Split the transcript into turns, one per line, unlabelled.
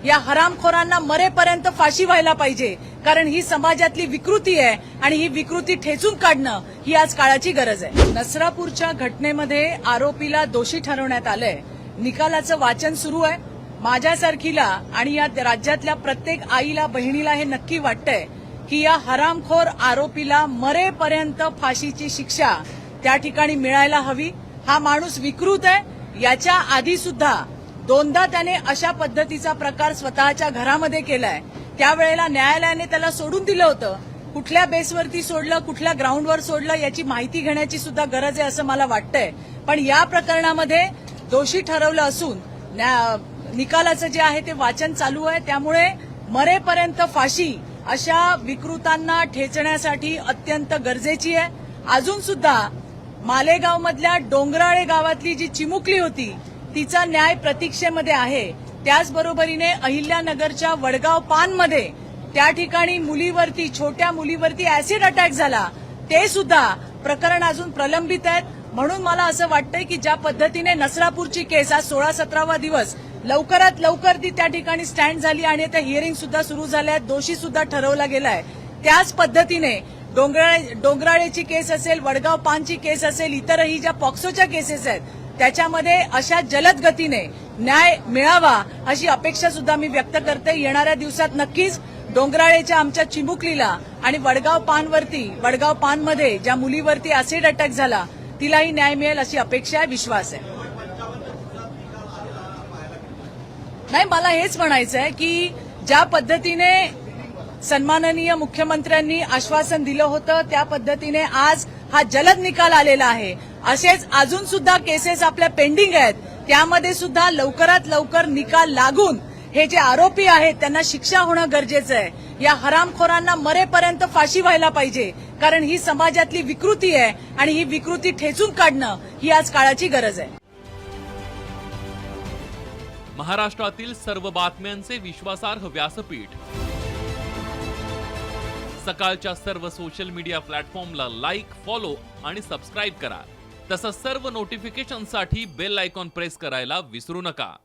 या हरामखोरांना मरेपर्यंत फाशी व्हायला पाहिजे, कारण ही समाजातली विकृती आहे आणि ही विकृती ठेचून काढणं ही आज काळाची गरज आहे. नसरापूरच्या घटनेमध्ये आरोपीला दोषी ठरवण्यात आलंय. निकालाचं वाचन सुरू आहे. माझ्यासारखीला आणि या राज्यातल्या प्रत्येक आईला बहिणीला हे नक्की वाटतंय की या हरामखोर आरोपीला मरेपर्यंत फाशीची शिक्षा त्या ठिकाणी मिळायला हवी. हा माणूस विकृत आहे. याच्या आधी सुद्धा दोनदा त्याने अशा पद्धतीचा प्रकार स्वतःच्या घरामध्ये केलाय. त्यावेळेला न्यायालयाने त्याला सोडून दिलं होतं. कुठल्या बेसवरती सोडलं, कुठल्या ग्राउंडवर सोडलं याची माहिती घेण्याची सुद्धा गरज आहे असं मला वाटतंय. पण या प्रकरणामध्ये दोषी ठरवलं असून निकालाचं जे आहे ते वाचन चालू आहे. त्यामुळे मरेपर्यंत फाशी अशा विकृतांना ठेचण्यासाठी अत्यंत गरजेची आहे. अजून सुद्धा मालेगाव मधल्या डोंगराळे गावातली जी चिमुकली होती तिचा न्याय प्रतीक्षेमध्ये आहे. त्याचबरोबरीने अहिल्यानगरच्या वडगाव पानमध्ये त्या ठिकाणी मुलीवरती, छोट्या मुलीवरती ऍसिड अटॅक झाला, ते सुद्धा प्रकरण अजून प्रलंबित आहेत. म्हणून मला असं वाटतंय की ज्या पद्धतीने नसरापूरची केस आज 16-17वा दिवस लवकरात लवकर ती त्या ठिकाणी स्टँड झाली आणि त्या हिअरिंग सुद्धा सुरू झाल्या, दोषी सुद्धा ठरवला गेलाय, त्याच पद्धतीने डोंगराळेची केस असेल, वडगाव पानची केस असेल, इतरही ज्या पॉक्सोच्या केसेस आहेत त्याच्यामध्ये अशा जलद गतीने न्याय मिळावा अशी अपेक्षा सुद्धा मी व्यक्त करते. येणाऱ्या दिवसात नक्कीच डोंगराळेच्या आमच्या चिमुकलीला आणि वडगाव पानमध्ये ज्या मुलीवरती ऍसिड अटॅक झाला तिलाही न्याय मिळेल अशी अपेक्षा आहे, विश्वास आहे. नाही, मला हेच म्हणायचं आहे की ज्या पद्धतीने सन्माननीय मुख्यमंत्र्यांनी आश्वासन दिलं होतं त्या पद्धतीने आज हा जलद निकाल आलेला आहे. असेच अजून सुद्धा केसेस आपल्या पेंडिंग आहेत, त्यामध्ये सुद्धा लवकरात लवकर निकाल लागून हे जे आरोपी आहेत त्यांना शिक्षा होणं गरजेचं आहे. या हरामखोरांना मरेपर्यंत फाशी व्हायला पाहिजे, कारण ही समाजातली विकृती आहे आणि ही विकृती ठेचून काढणं ही आज काळाची गरज आहे.
महाराष्ट्रातील सर्व बातम्यांचे विश्वासार्ह व्यासपीठ. सकाळच्या सर्व सोशल मीडिया प्लॅटफॉर्मला लाईक, फॉलो आणि सबस्क्राईब करा. तसंच सर्व नोटिफिकेशनसाठी बेल आयकॉन प्रेस करायला विसरू नका.